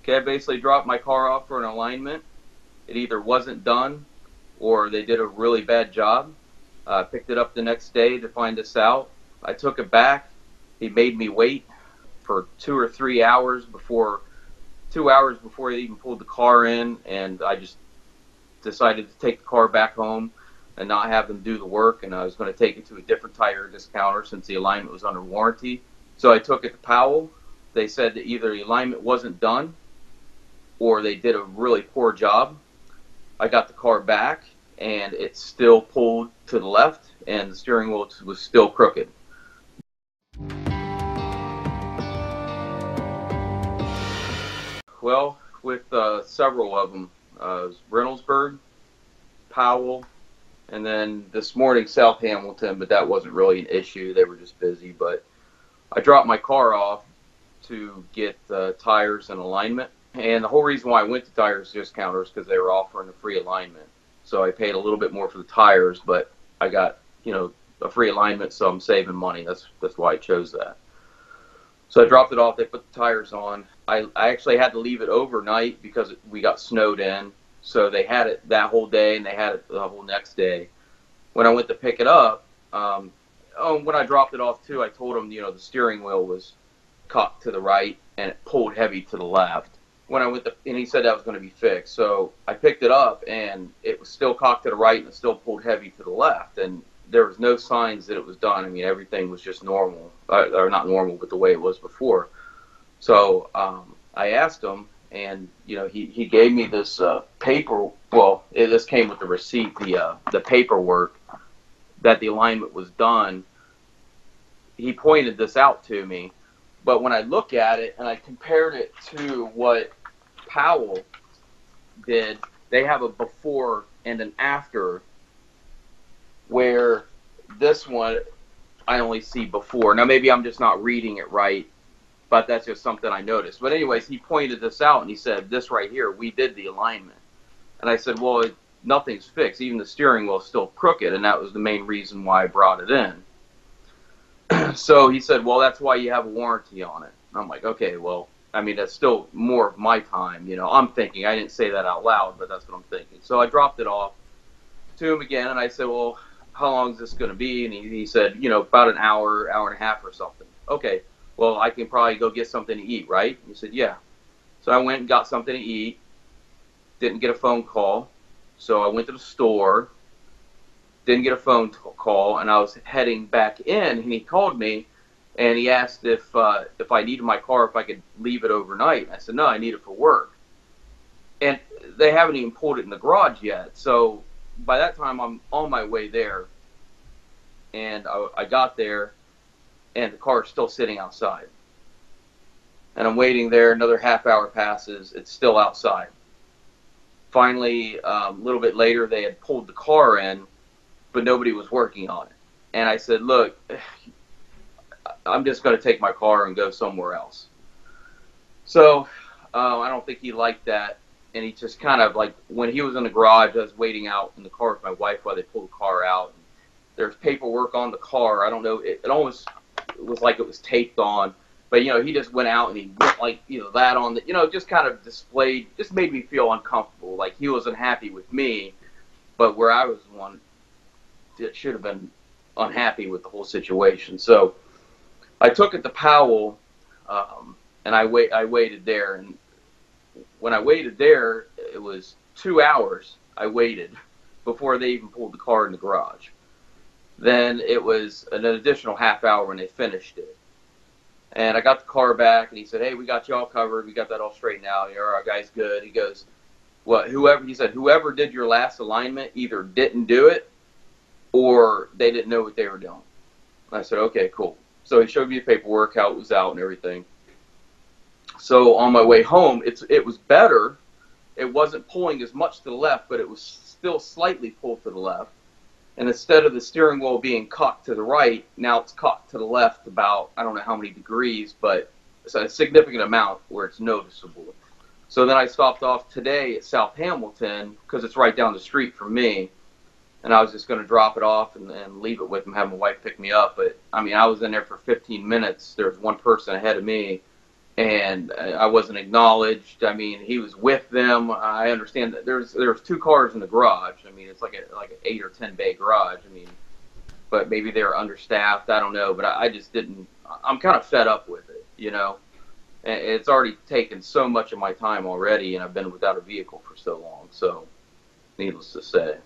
Okay, I basically dropped my car off for an alignment. It either wasn't done or they did a really bad job. I picked it up the next day to find this out. I took it back. He made me wait for 2 or 3 hours before 2 hours before he even pulled the car in, and I just decided to take the car back home and not have them do the work. And I was going to take it to a different tire discounter since the alignment was under warranty. So I took it to Powell. They said that either the alignment wasn't done or they did a really poor job. I got the car back and it still pulled to the left and the steering wheel was still crooked. Well, with several of them, Reynoldsburg, Powell, and then this morning South Hamilton, but that wasn't really an issue. They were just busy. But I dropped my car off to get tires and alignment. And the whole reason why I went to tires discounters because they were offering a free alignment. So I paid a little bit more for the tires, but I got, a free alignment, so I'm saving money. That's why I chose that. So I dropped it off. They put the tires on. I actually had to leave it overnight because we got snowed in. So they had it that whole day, and they had it the whole next day. When I went to pick it up, when I dropped it off too, I told them, the steering wheel was cocked to the right and it pulled heavy to the left. When I went to, and he said that was going to be fixed. So I picked it up and it was still cocked to the right and it still pulled heavy to the left. And there was no signs that it was done. I mean, everything was just normal, or not normal, but the way it was before. So I asked him, and he gave me this paper. Well, this came with the receipt, the paperwork that the alignment was done. He pointed this out to me, but when I look at it and I compared it to what Powell did, they have a before and an after, where this one I only see before. Now maybe I'm just not reading it right, but that's just something I noticed. But anyways, he pointed this out and he said, this right here, we did the alignment. And I said, well, nothing's fixed. Even the steering wheel is still crooked, and that was the main reason why I brought it in. So he said, well, that's why you have a warranty on it. And I'm like, okay, well, I mean, that's still more of my time. I'm thinking, I didn't say that out loud, but that's what I'm thinking. So I dropped it off to him again, and I said, well, how long is this going to be? And he said, about an hour, hour and a half or something. Okay, well, I can probably go get something to eat, right? He said, yeah. So I went and got something to eat, didn't get a phone call. So I went to the store, didn't get a phone call, and I was heading back in, and he called me, and he asked if I needed my car, if I could leave it overnight. I said, no, I need it for work. And they haven't even pulled it in the garage yet. So by that time, I'm on my way there, and I got there, and the car is still sitting outside. And I'm waiting there. Another half hour passes. It's still outside. Finally, a little bit later, they had pulled the car in, but nobody was working on it. And I said, look, I'm just going to take my car and go somewhere else. So I don't think he liked that. And he just kind of like, when he was in the garage, I was waiting out in the car with my wife while they pulled the car out. And there's paperwork on the car. I don't know. It almost was like it was taped on. But, he just went out and he went like, that on the, just kind of displayed, just made me feel uncomfortable. Like he wasn't happy with me, but where I was one that should have been unhappy with the whole situation. So I took it to Powell, and I waited there. And when I waited there, it was 2 hours I waited before they even pulled the car in the garage. Then it was an additional half hour when they finished it. And I got the car back, and he said, hey, we got you all covered. We got that all straightened out. Our guy's good. He goes, well, whoever did your last alignment either didn't do it or they didn't know what they were doing. And I said, okay, cool. So he showed me the paperwork, how it was out and everything. So on my way home, it was better. It wasn't pulling as much to the left, but it was still slightly pulled to the left. And instead of the steering wheel being cocked to the right, now it's cocked to the left about, I don't know how many degrees, but it's a significant amount where it's noticeable. So then I stopped off today at South Hamilton because it's right down the street from me. And I was just going to drop it off and leave it with him, have my wife pick me up. But, I mean, I was in there for 15 minutes. There was one person ahead of me. and I wasn't acknowledged. I mean, he was with them. I understand that there's two cars in the garage. I mean, it's like an 8 or 10 bay garage. I mean, but maybe they were understaffed. I don't know, but I just didn't. I'm kind of fed up with it, you know. And it's already taken so much of my time already, and I've been without a vehicle for so long. So, needless to say.